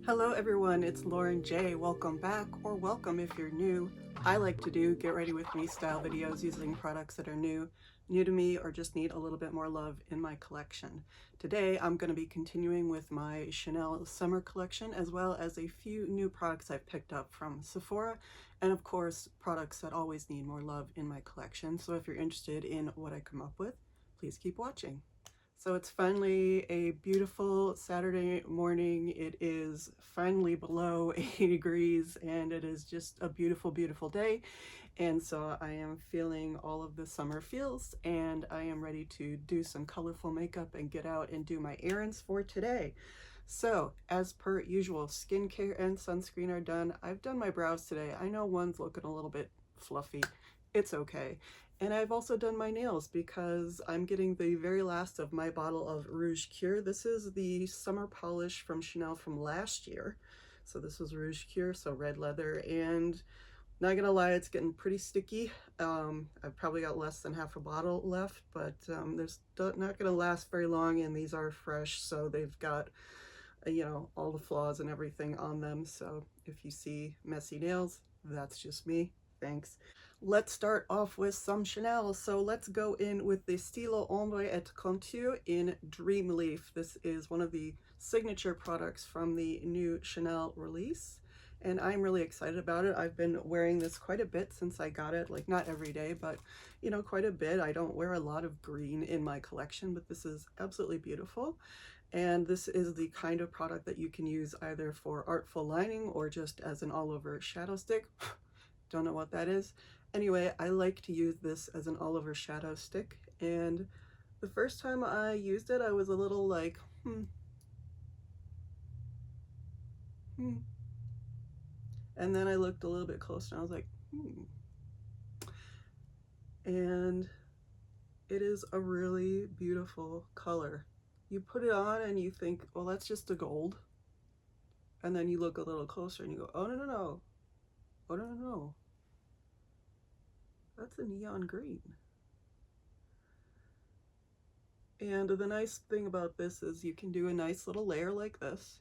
Hello everyone, it's Lauren J. Welcome back, or welcome if you're new. I like to do get ready with me style videos using products that are new to me, or just need a little bit more love in my collection. Today I'm going to be continuing with my Chanel summer collection, as well as a few new products I've picked up from Sephora, and of course products that always need more love in my collection. So if you're interested in what I come up with, please keep watching. So it's finally a beautiful Saturday morning. It is finally below 80 degrees and it is just a beautiful, beautiful day. And so I am feeling all of the summer feels, and I am ready to do some colorful makeup and get out and do my errands for today. So as per usual, skincare and sunscreen are done. I've done my brows today. I know one's looking a little bit fluffy. It's okay. And I've also done my nails because I'm getting the very last of my bottle of Rouge Cure. This is the summer polish from Chanel from last year. So this was Rouge Cure, so red leather, and not gonna lie, it's getting pretty sticky. I've probably got less than half a bottle left, but there's not gonna last very long, and these are fresh, so they've got you know, all the flaws and everything on them. So if you see messy nails, that's just me. Thanks. Let's start off with some Chanel. So let's go in with the Stylo Ombre et Contour in Dream Leaf. This is one of the signature products from the new Chanel release, and I'm really excited about it. I've been wearing this quite a bit since I got it, like not every day, but you know, quite a bit. I don't wear a lot of green in my collection, but this is absolutely beautiful. And this is the kind of product that you can use either for artful lining or just as an all-over shadow stick. Don't know what that is. Anyway, I like to use this as an all-over shadow stick, and the first time I used it, I was a little like, And then I looked a little bit closer and I was like, And it is a really beautiful color. You put it on and you think, well, that's just a gold. And then you look a little closer and you go, oh, no, no, no. Oh, no, no, no. That's a neon green. And the nice thing about this is you can do a nice little layer like this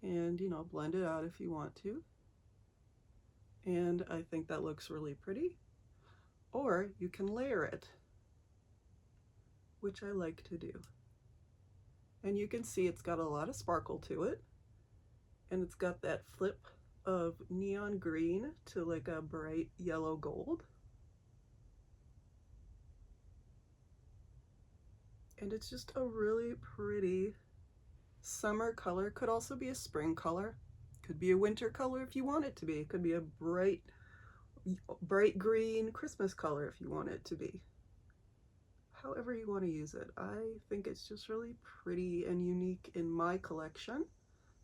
and, you know, blend it out if you want to. And I think that looks really pretty. Or you can layer it, which I like to do. And you can see it's got a lot of sparkle to it. And it's got that flip of neon green to like a bright yellow gold. And it's just a really pretty summer color. Could also be a spring color. Could be a winter color if you want it to be. It could be a bright green Christmas color if you want it to be. However you want to use it. I think it's just really pretty and unique in my collection.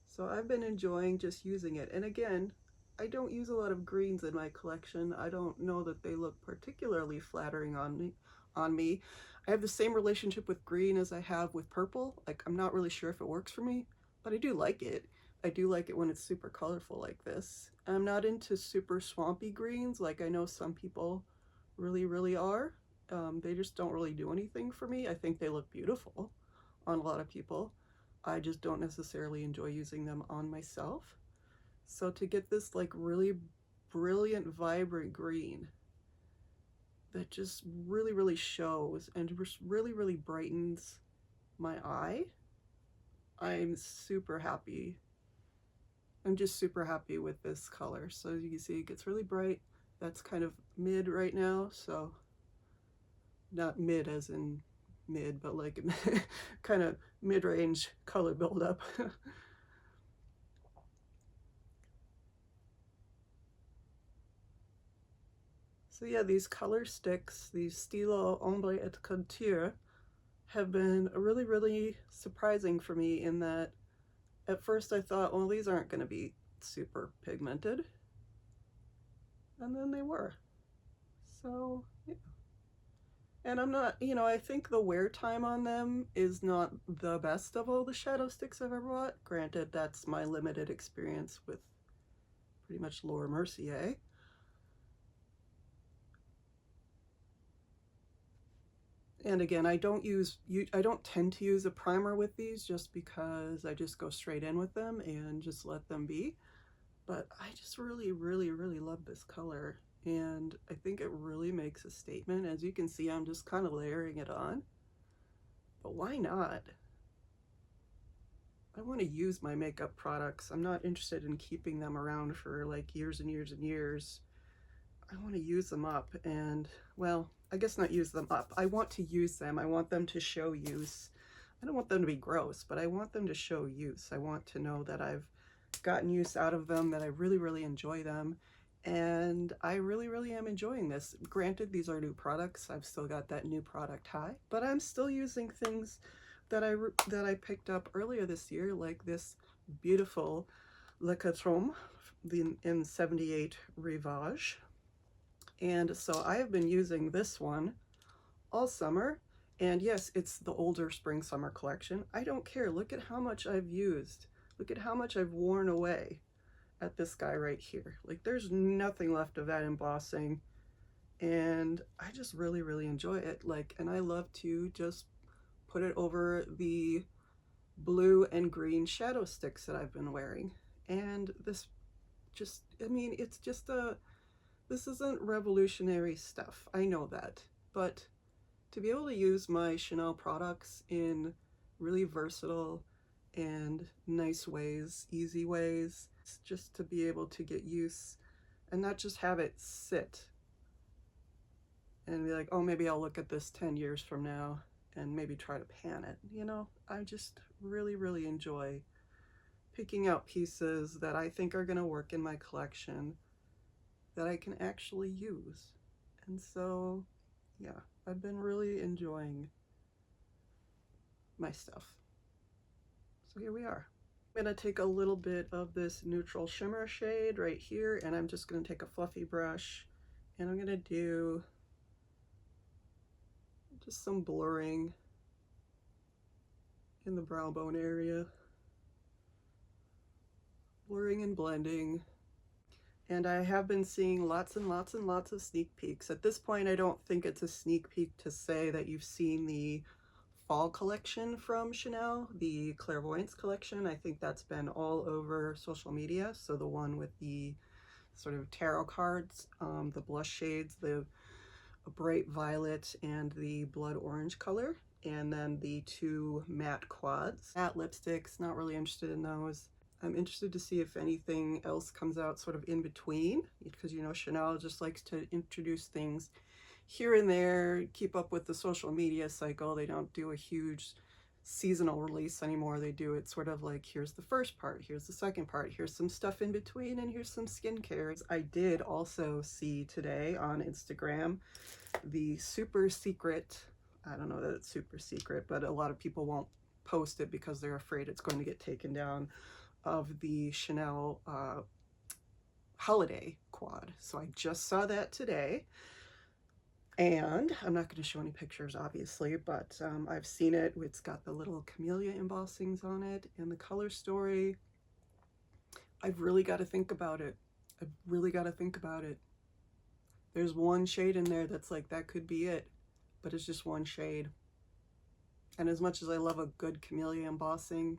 So I've been enjoying just using it. And again, I don't use a lot of greens in my collection. I don't know that they look particularly flattering on me. I have the same relationship with green as I have with purple. Like, I'm not really sure if it works for me, but I do like it. I do like it when it's super colorful like this. I'm not into super swampy greens like I know some people really, really are. They just don't really do anything for me. I think they look beautiful on a lot of people. I just don't necessarily enjoy using them on myself. So to get this like really brilliant, vibrant green that just really, really shows and just really, really brightens my eye, I'm super happy. I'm just super happy with this color. So as you can see, it gets really bright. That's kind of mid right now, so not mid as in mid, but like kind of mid-range color buildup. So yeah, these color sticks, these Stylo Ombre et Contour, have been really, really surprising for me in that at first I thought, well, these aren't going to be super pigmented. And then they were. So, yeah. And I'm not, you know, I think the wear time on them is not the best of all the shadow sticks I've ever bought. Granted, that's my limited experience with pretty much Laura Mercier. And again, I don't tend to use a primer with these just because I just go straight in with them and just let them be. But I just really, really, really love this color. And I think it really makes a statement. As you can see, I'm just kind of layering it on. But why not? I want to use my makeup products. I'm not interested in keeping them around for like years and years and years. I want to use them up, and well, I guess not use them up. I want to use them. I want them to show use. I don't want them to be gross, but I want them to show use. I want to know that I've gotten use out of them, that I really, really enjoy them. And I really, really am enjoying this. Granted, these are new products. I've still got that new product high, but I'm still using things that I picked up earlier this year, like this beautiful Le Catron in 78 Rivage. And so I have been using this one all summer. And yes, it's the older spring summer collection. I don't care. Look at how much I've used. Look at how much I've worn away at this guy right here. Like, there's nothing left of that embossing. And I just really, really enjoy it. Like, and I love to just put it over the blue and green shadow sticks that I've been wearing. And this just, I mean, it's just this isn't revolutionary stuff. I know that. But to be able to use my Chanel products in really versatile and nice ways, easy ways, just to be able to get use and not just have it sit and be like, oh, maybe I'll look at this 10 years from now and maybe try to pan it. You know, I just really, really enjoy picking out pieces that I think are going to work in my collection that I can actually use. And so, yeah, I've been really enjoying my stuff. So here we are. I'm gonna take a little bit of this neutral shimmer shade right here, and I'm just gonna take a fluffy brush and I'm gonna do just some blurring in the brow bone area. Blurring and blending. And I have been seeing lots and lots and lots of sneak peeks. At this point, I don't think it's a sneak peek to say that you've seen the fall collection from Chanel, the Clairvoyance collection. I think that's been all over social media. So the one with the sort of tarot cards, the blush shades, the bright violet and the blood orange color, and then the two matte quads. Matte lipsticks, not really interested in those. I'm interested to see if anything else comes out sort of in between, because you know Chanel just likes to introduce things here and there, keep up with the social media cycle. They don't do a huge seasonal release anymore. They do it sort of like, here's the first part, here's the second part, here's some stuff in between, and here's some skincare. I did also see today on Instagram the super secret, I don't know that it's super secret, but a lot of people won't post it because they're afraid it's going to get taken down, of the Chanel holiday quad. So I just saw that today, and I'm not going to show any pictures obviously, but I've seen it. It's got the little camellia embossings on it and the color story. I've really got to think about it. I've really got to think about it. There's one shade in there that's like, that could be it, but it's just one shade. And as much as I love a good camellia embossing,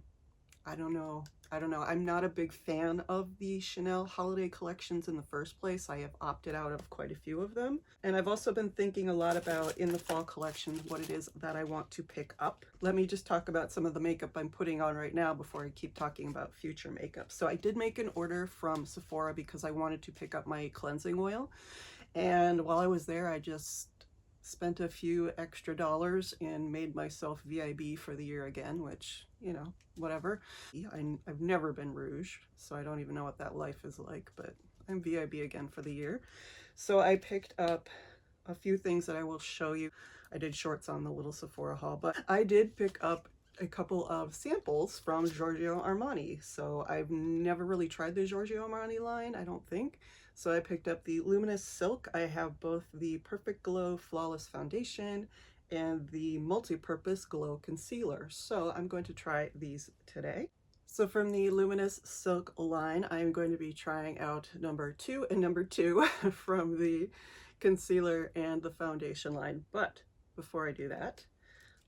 I don't know. I'm not a big fan of the Chanel holiday collections in the first place. I have opted out of quite a few of them. And I've also been thinking a lot about, in the fall collection, what it is that I want to pick up. Let me just talk about some of the makeup I'm putting on right now before I keep talking about future makeup. So I did make an order from Sephora because I wanted to pick up my cleansing oil. And while I was there, I just spent a few extra dollars and made myself VIB for the year again, which, you know, whatever. I've never been rouge, so I don't even know what that life is like, but I'm VIB again for the year. So I picked up a few things that I will show you. I did shorts on the little Sephora haul, but I did pick up a couple of samples from Giorgio Armani. So I've never really tried the Giorgio Armani line, I don't think. So I picked up the Luminous Silk. I have both the Perfect Glow Flawless Foundation and the Multi-Purpose Glow Concealer. So I'm going to try these today. So from the Luminous Silk line, I'm going to be trying out number 2 and number 2 from the concealer and the foundation line. But before I do that,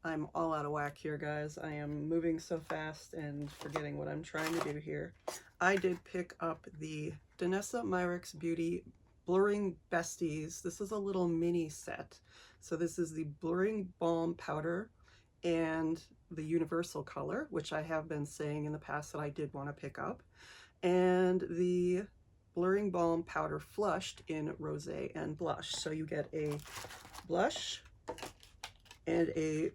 I'm all out of whack here, guys. I am moving so fast and forgetting what I'm trying to do here. I did pick up the Danessa Myricks Beauty Blurring Besties. This is a little mini set. So this is the Blurring Balm Powder and the Universal Color, which I have been saying in the past that I did want to pick up, and the Blurring Balm Powder Flushed in Rosé and Blush. So you get a blush and a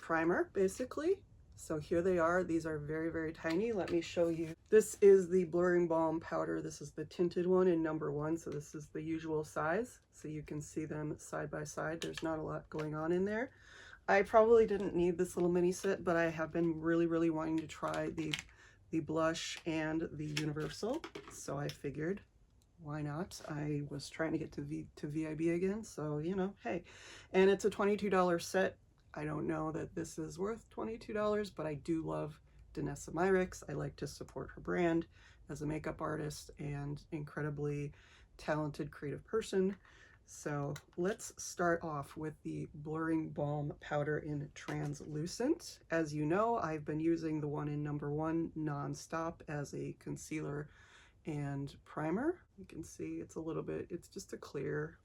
primer, basically. So here they are. These are very, very tiny. Let me show you. This is the Blurring Balm Powder. This is the tinted one in #1. So this is the usual size. So you can see them side by side. There's not a lot going on in there. I probably didn't need this little mini set, but I have been really, really wanting to try the blush and the Universal. So I figured, why not? I was trying to get to VIB again. So, you know, hey. And it's a $22 set. I don't know that this is worth $22, but I do love Danessa Myricks. I like to support her brand as a makeup artist and incredibly talented creative person. So let's start off with the Blurring Balm Powder in Translucent. As you know, I've been using the one in #1 non-stop as a concealer and primer. You can see it's a little bit, it's just a clear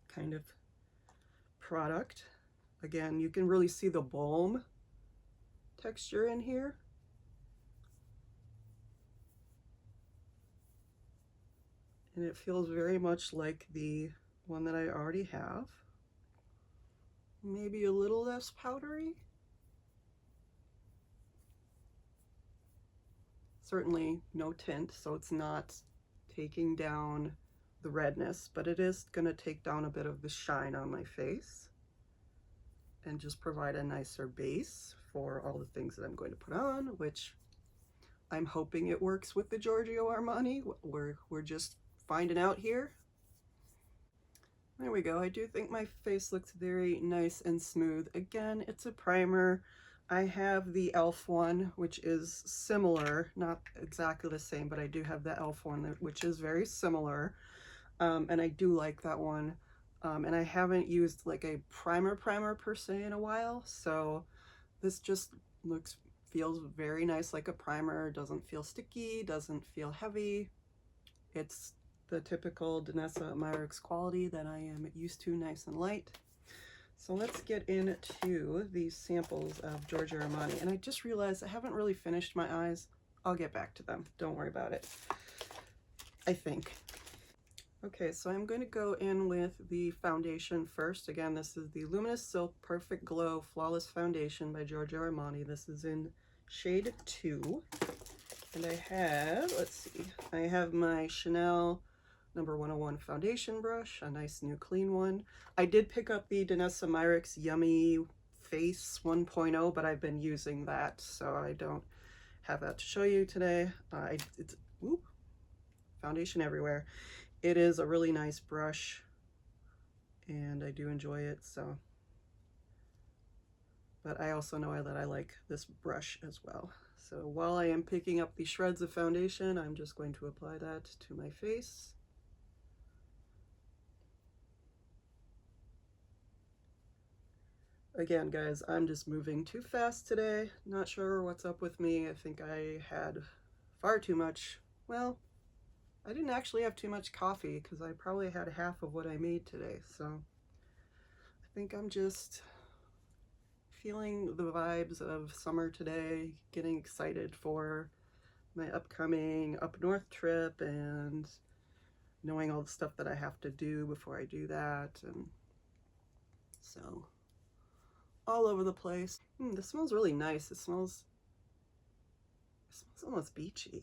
kind of product. Again, you can really see the balm texture in here. And it feels very much like the one that I already have. Maybe a little less powdery. Certainly no tint, so it's not taking down the redness, but it is going to take down a bit of the shine on my face and just provide a nicer base for all the things that I'm going to put on, which I'm hoping it works with the Giorgio Armani. We're just finding out here. There we go. I do think my face looks very nice and smooth. Again, it's a primer. I have the e.l.f. one, which is similar, not exactly the same, but I do have the e.l.f. one, which is very similar. And I do like that one. And I haven't used like a primer per se in a while, so this just feels very nice like a primer. Doesn't feel sticky, doesn't feel heavy. It's the typical Danessa Myricks quality that I am used to, nice and light. So let's get into these samples of Giorgio Armani. And I just realized I haven't really finished my eyes. I'll get back to them. Don't worry about it. I think. Okay, so I'm going to go in with the foundation first. Again, this is the Luminous Silk Perfect Glow Flawless Foundation by Giorgio Armani. This is in shade 2. And I have, let's see, I have my Chanel number 101 foundation brush, a nice new clean one. I did pick up the Danessa Myricks Yummy Face 1.0, but I've been using that, so I don't have that to show you today. It's foundation everywhere. It is a really nice brush, and I do enjoy it, so. But I also know that I like this brush as well. So while I am picking up the shreds of foundation, I'm just going to apply that to my face. Again, guys, I'm just moving too fast today. Not sure what's up with me. I think I had far too much, well, I didn't actually have too much coffee because I probably had half of what I made today. So I think I'm just feeling the vibes of summer today, getting excited for my upcoming up north trip and knowing all the stuff that I have to do before I do that. And so all over the place. This smells really nice. It smells almost beachy.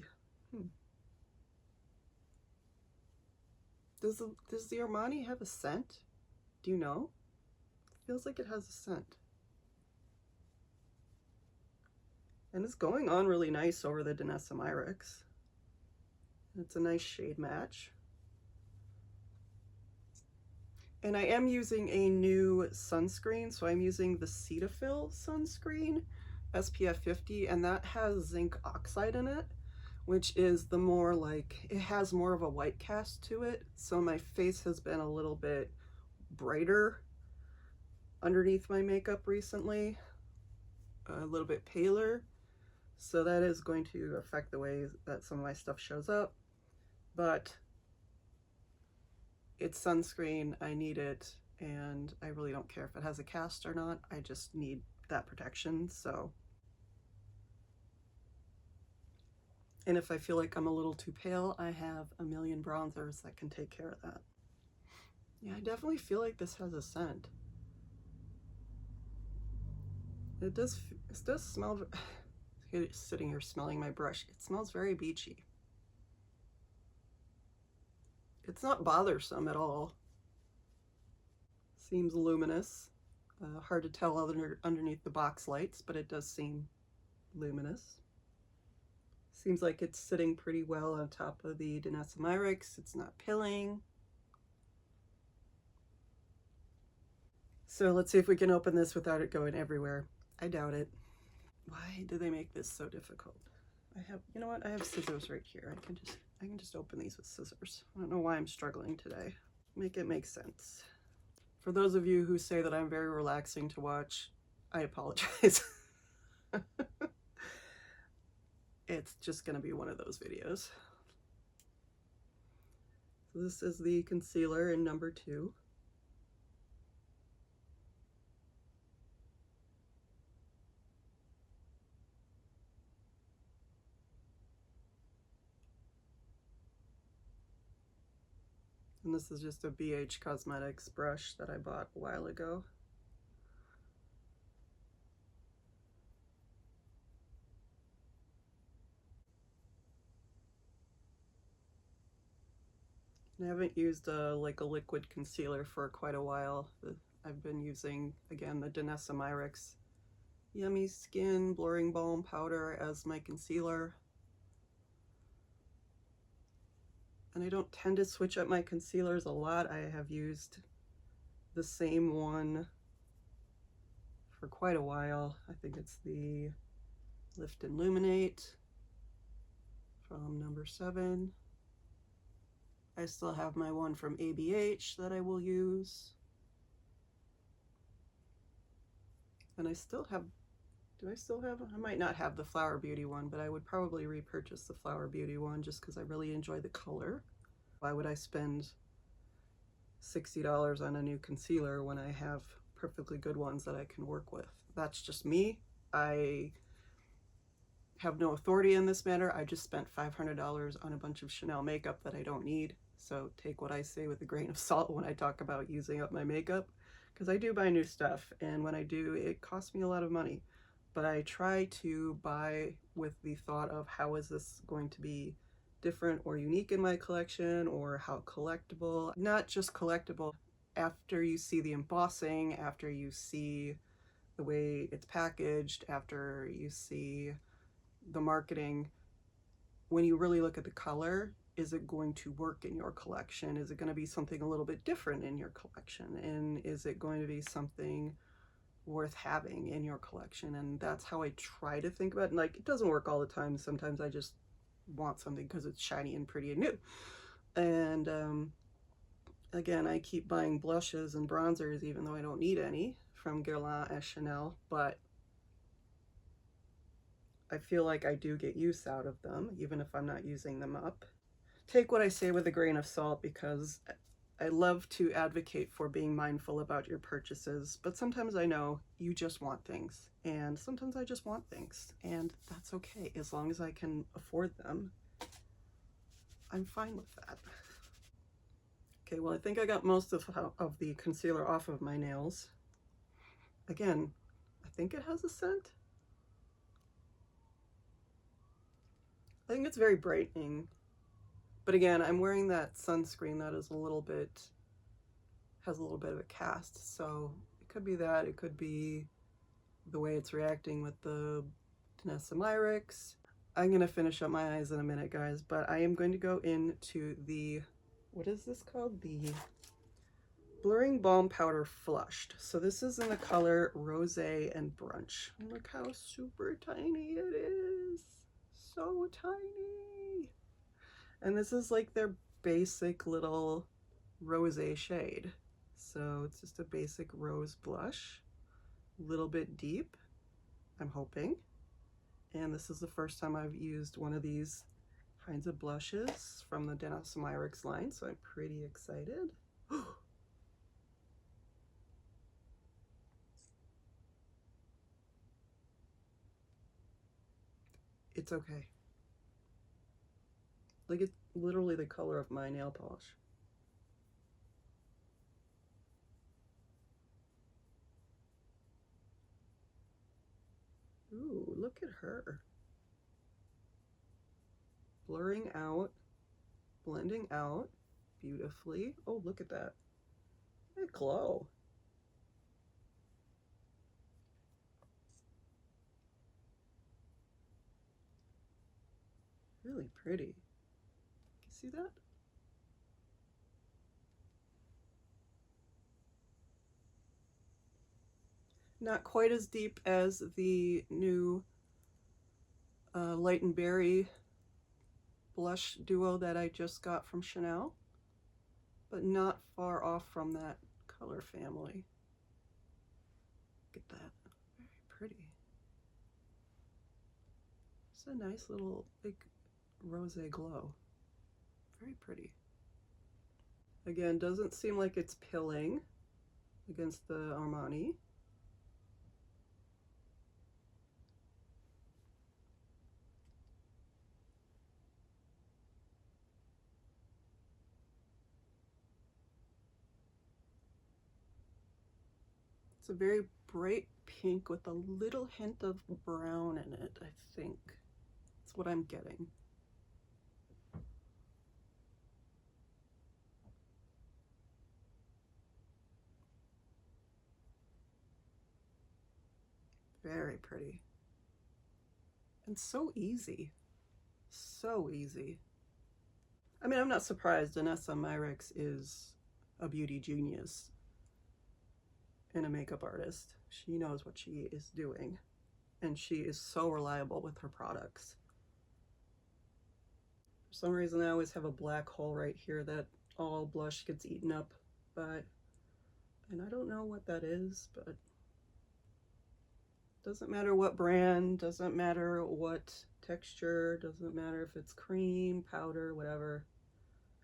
Does the Armani have a scent? Do you know? It feels like it has a scent. And it's going on really nice over the Danessa Myricks. It's a nice shade match. And I am using a new sunscreen, so I'm using the Cetaphil sunscreen, SPF 50, and that has zinc oxide in it, which is the more like, it has more of a white cast to it, so my face has been a little bit brighter underneath my makeup recently, a little bit paler. So that is going to affect the way that some of my stuff shows up. But it's sunscreen, I need it, and I really don't care if it has a cast or not. I just need that protection. So, and if I feel like I'm a little too pale, I have a million bronzers that can take care of that. Yeah, I definitely feel like this has a scent. It does smell, sitting here smelling my brush, it smells very beachy. It's not bothersome at all. Seems luminous. Hard to tell underneath the box lights, but it does seem luminous. Seems like it's sitting pretty well on top of the Danessa Myricks. It's not pilling. So let's see if we can open this without it going everywhere. I doubt it. Why do they make this so difficult? You know what? I have scissors right here. I can just open these with scissors. I don't know why I'm struggling today. Make it make sense. For those of you who say that I'm very relaxing to watch, I apologize. It's just gonna be one of those videos. So this is the concealer in number 2. And this is just a BH Cosmetics brush that I bought a while ago. And I haven't used like a liquid concealer for quite a while. I've been using, again, the Danessa Myricks Yummy Skin Blurring Balm Powder as my concealer. And I don't tend to switch up my concealers a lot. I have used the same one for quite a while. I think it's the Lift and Illuminate from number 7. I still have my one from ABH that I will use. And I still have, do I still have, I might not have the Flower Beauty one, but I would probably repurchase the Flower Beauty one just because I really enjoy the color. Why would I spend $60 on a new concealer when I have perfectly good ones that I can work with? That's just me. I have no authority in this matter. I just spent $500 on a bunch of Chanel makeup that I don't need. So take what I say with a grain of salt when I talk about using up my makeup, because I do buy new stuff, and when I do, it costs me a lot of money. But I try to buy with the thought of how is this going to be different or unique in my collection, or how collectible, not just collectible. After you see the embossing, after you see the way it's packaged, after you see the marketing, when you really look at the color, is it going to work in your collection? Is it going to be something a little bit different in your collection? And is it going to be something worth having in your collection? And that's how I try to think about it. And like, it doesn't work all the time. Sometimes I just want something because it's shiny and pretty and new. And again, I keep buying blushes and bronzers even though I don't need any from Guerlain and Chanel, but I feel like I do get use out of them even if I'm not using them up. Take what I say with a grain of salt, because I love to advocate for being mindful about your purchases, but sometimes I know you just want things, and sometimes I just want things, and that's okay. As long as I can afford them, I'm fine with that. Okay, well, I think I got most of the concealer off of my nails. Again, I think it has a scent. I think it's very brightening. But again, I'm wearing that sunscreen that is has a little bit of a cast, so it could be that, it could be the way it's reacting with the Danessa Myricks. I'm gonna finish up my eyes in a minute, guys, but I am going to go into the, what is this called? The Blurring Balm Powder Flushed. So this is in the color Rosé and Brunch. Look how super tiny it is. So tiny. And this is like their basic little rosé shade. So it's just a basic rose blush, a little bit deep, I'm hoping. And this is the first time I've used one of these kinds of blushes from the Danessa Myricks line, so I'm pretty excited. It's okay. Like, it's literally the color of my nail polish. Ooh, look at her. Blurring out, blending out beautifully. Oh, look at that. That glow. Really pretty. You see that? Not quite as deep as the new Light and Berry blush duo that I just got from Chanel, but not far off from that color family. Look at that. Very pretty. It's a nice little big rosé glow. Very pretty. Again, doesn't seem like it's pilling against the Armani. It's a very bright pink with a little hint of brown in it, I think. That's what I'm getting. Very pretty. And so easy. So easy. I mean, I'm not surprised. Danessa Myricks is a beauty genius and a makeup artist. She knows what she is doing, and she is so reliable with her products. For some reason, I always have a black hole right here that all blush gets eaten up by, and I don't know what that is, but doesn't matter what brand, doesn't matter what texture, doesn't matter if it's cream, powder, whatever.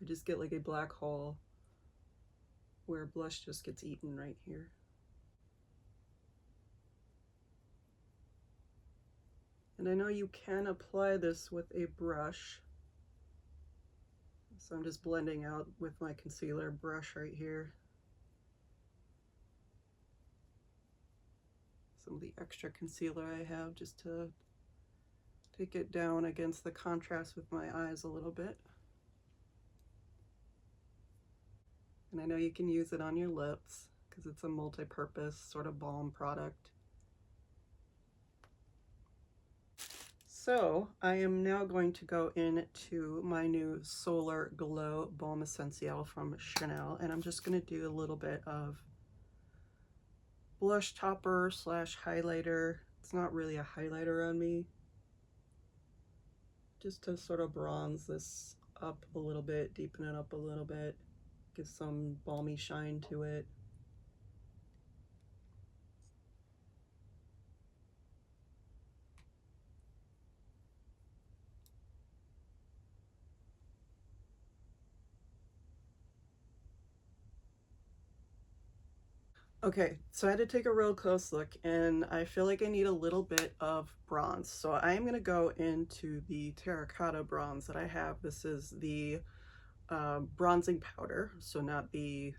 I just get like a black hole where blush just gets eaten right here. And I know you can apply this with a brush. So I'm just blending out with my concealer brush right here some of the extra concealer I have, just to take it down against the contrast with my eyes a little bit. And I know you can use it on your lips because it's a multi-purpose sort of balm product. So I am now going to go into my new Solar Glow Balm Essentiel from Chanel, and I'm just going to do a little bit of blush topper slash highlighter. It's not really a highlighter on me, just to sort of bronze this up a little bit, deepen it up a little bit, give some balmy shine to it. Okay, so I had to take a real close look, and I feel like I need a little bit of bronze. So I am going to go into the terracotta bronze that I have. This is the bronzing powder, so not the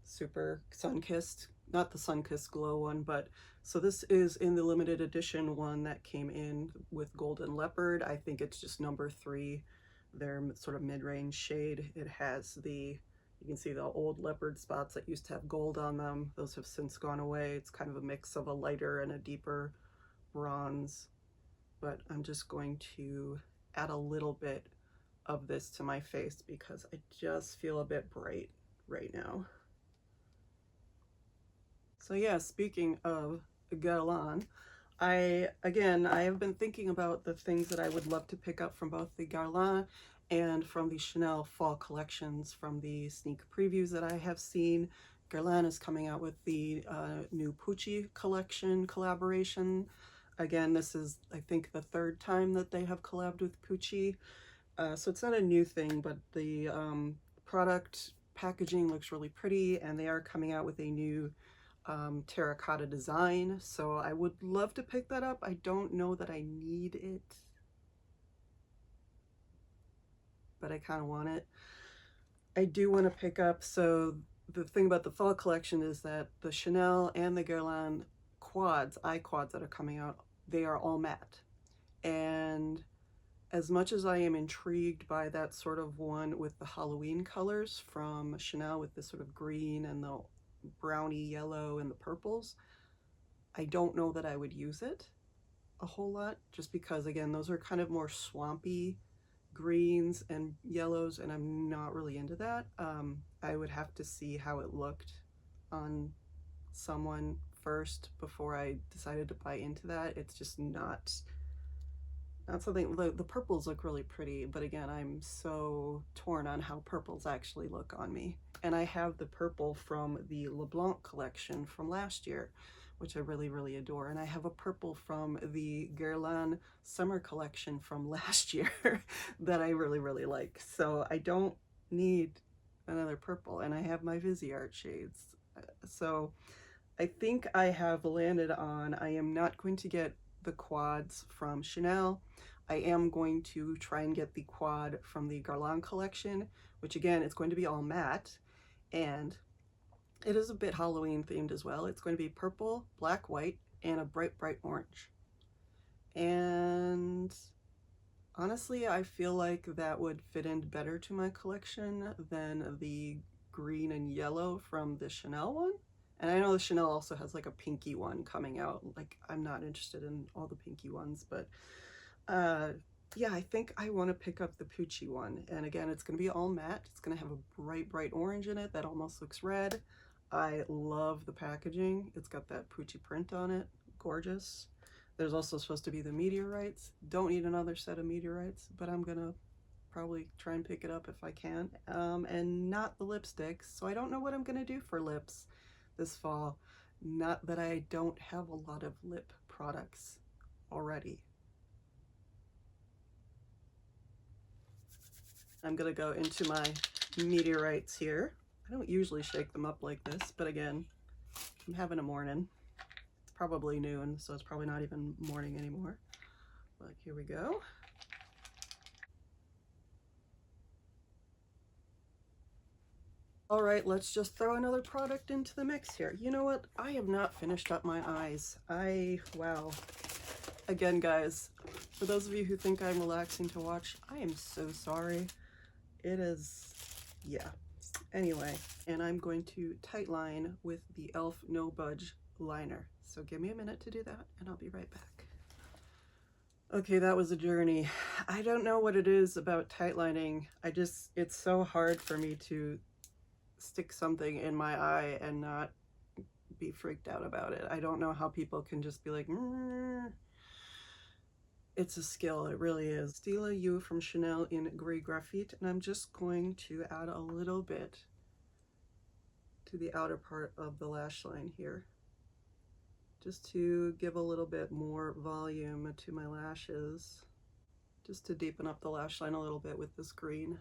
super Sunkissed, not the Sunkissed glow one, but so this is in the limited edition one that came in with Golden Leopard. I think it's just number 3, their sort of mid-range shade. It has the, you can see the old leopard spots that used to have gold on them. Those have since gone away. It's kind of a mix of a lighter and a deeper bronze, but I'm just going to add a little bit of this to my face because I just feel a bit bright right now. So yeah, speaking of Guerlain, I have been thinking about the things that I would love to pick up from both the Guerlain and from the Chanel fall collections, from the sneak previews that I have seen. Guerlain is coming out with the new Pucci collection collaboration. Again, this is, I think, the third time that they have collabed with Pucci. So it's not a new thing, but the product packaging looks really pretty, and they are coming out with a new terracotta design. So I would love to pick that up. I don't know that I need it, but I kind of want it. I do want to pick up, so the thing about the fall collection is that the Chanel and the Guerlain quads, eye quads that are coming out, they are all matte. And as much as I am intrigued by that sort of one with the Halloween colors from Chanel with this sort of green and the browny yellow and the purples, I don't know that I would use it a whole lot, just because, again, those are kind of more swampy greens and yellows, and I'm not really into that. I would have to see how it looked on someone first before I decided to buy into that. It's just not something. The purples look really pretty, but again, I'm so torn on how purples actually look on me. And I have the purple from the Leblanc collection from last year, which I really, really adore. And I have a purple from the Guerlain summer collection from last year that I really, really like. So I don't need another purple, and I have my Viseart shades. So I think I have landed on, I am not going to get the quads from Chanel. I am going to try and get the quad from the Guerlain collection, which again, it's going to be all matte, and it is a bit Halloween themed as well. It's going to be purple, black, white, and a bright, bright orange. And honestly, I feel like that would fit in better to my collection than the green and yellow from the Chanel one. And I know the Chanel also has like a pinky one coming out. Like, I'm not interested in all the pinky ones, but yeah, I think I want to pick up the Pucci one. And again, it's going to be all matte. It's going to have a bright, bright orange in it that almost looks red. I love the packaging. It's got that Pucci print on it. Gorgeous. There's also supposed to be the Meteorites. Don't need another set of Meteorites, but I'm going to probably try and pick it up if I can. And not the lipsticks. So I don't know what I'm going to do for lips this fall. Not that I don't have a lot of lip products already. I'm gonna go into my Meteorites here. I don't usually shake them up like this, but again, I'm having a morning. It's probably noon, so it's probably not even morning anymore. But here we go. All right, let's just throw another product into the mix here. You know what? I have not finished up my eyes. Wow. Again, guys, for those of you who think I'm relaxing to watch, I am so sorry. It is, yeah. Anyway, and I'm going to tight line with the e.l.f. No Budge Liner. So give me a minute to do that, and I'll be right back. Okay, that was a journey. I don't know what it is about tight lining. It's so hard for me to stick something in my eye and not be freaked out about it. I don't know how people can just be like, It's a skill, it really is. Stylo Yeux from Chanel in Gris Graphite, and I'm just going to add a little bit to the outer part of the lash line here, just to give a little bit more volume to my lashes, just to deepen up the lash line a little bit with this green.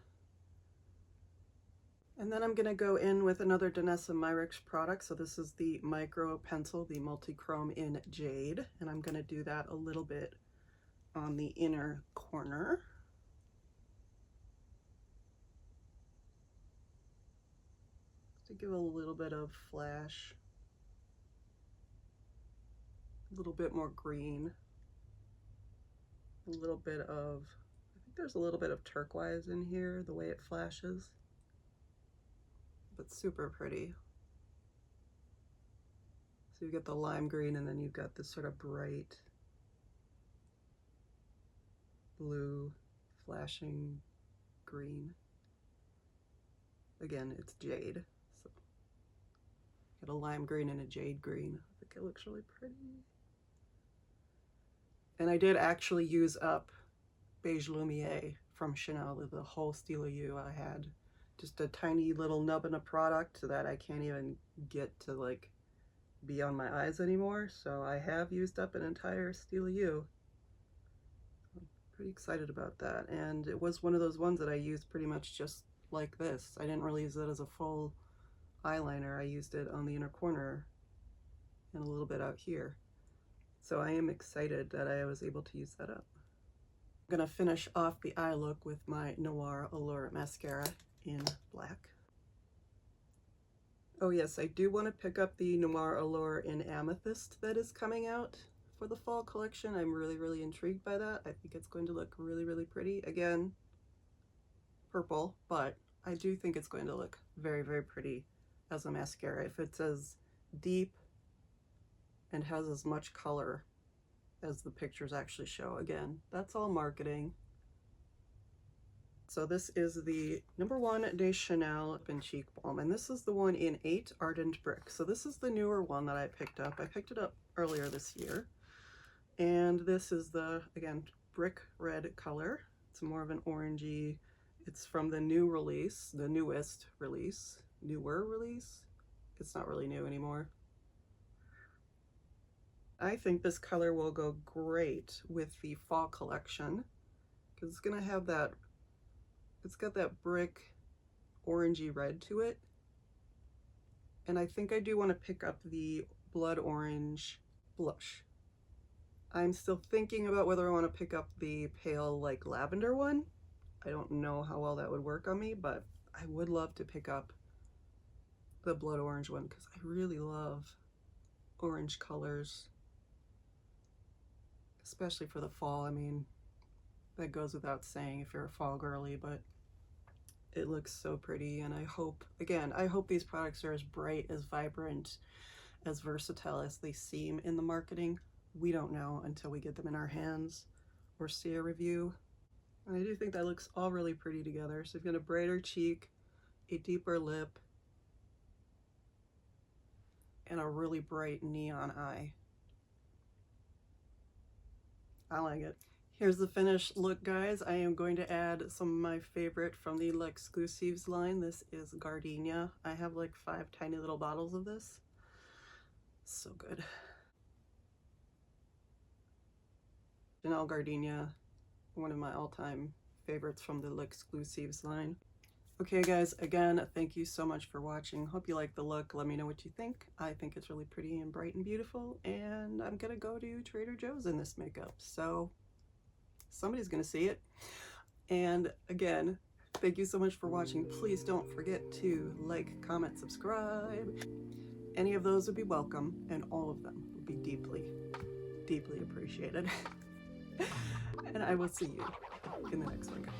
And then I'm gonna go in with another Danessa Myricks product. So this is the Micro Pencil, the Multi-Chrome in Jade, and I'm gonna do that a little bit on the inner corner. To give a little bit of flash, a little bit more green, a little bit of, I think there's a little bit of turquoise in here, the way it flashes, but super pretty. So you get the lime green, and then you've got this sort of bright blue flashing green. Again, it's jade, so got a lime green and a jade green. I think it looks really pretty. And I did actually use up Beige Lumiere from Chanel, the whole Stylo Yeux I had just a tiny little nubbin of product that I can't even get to like be on my eyes anymore. So I have used up an entire Stylo. I'm pretty excited about that. And it was one of those ones that I used pretty much just like this. I didn't really use it as a full eyeliner. I used it on the inner corner and a little bit out here. So I am excited that I was able to use that up. I'm gonna finish off the eye look with my Noir Allure mascara in black. Oh yes, I do want to pick up the Noir Allure in Amethyst that is coming out for the fall collection. I'm really intrigued by that. I think it's going to look really pretty. Again, purple, but I do think it's going to look very pretty as a mascara if it's as deep and has as much color as the pictures actually show. Again, that's all marketing. So this is the number 1 de Chanel Lip and Cheek Balm, and this is the one in 8 Ardent Brick. So this is the newer one that I picked up. I picked it up earlier this year, and this is the, again, brick red color. It's more of an orangey. It's from the new release, the newest release, newer release. It's not really new anymore. I think this color will go great with the fall collection because it's gonna have that, it's got that brick orangey red to it. And I think I do want to pick up the blood orange blush. I'm still thinking about whether I want to pick up the pale like lavender one. I don't know how well that would work on me, but I would love to pick up the blood orange one because I really love orange colors, especially for the fall. I mean, that goes without saying if you're a fall girly, but it looks so pretty. And I hope, again, I hope these products are as bright, as vibrant, as versatile as they seem in the marketing. We don't know until we get them in our hands or see a review. And I do think that looks all really pretty together. So you've got a brighter cheek, a deeper lip, and a really bright neon eye. I like it. Here's the finished look, guys. I am going to add some of my favorite from the L'Exclusives line. This is Gardenia. I have like 5 tiny little bottles of this. So good. Chanel Gardenia, one of my all-time favorites from the L'Exclusives line. Okay guys, again, thank you so much for watching. Hope you like the look. Let me know what you think. I think it's really pretty and bright and beautiful, and I'm gonna go to Trader Joe's in this makeup, so somebody's gonna see it. And again, thank you so much for watching. Please don't forget to like, comment, subscribe. Any of those would be welcome, and all of them would be deeply appreciated. And I will see you in the next one, guys.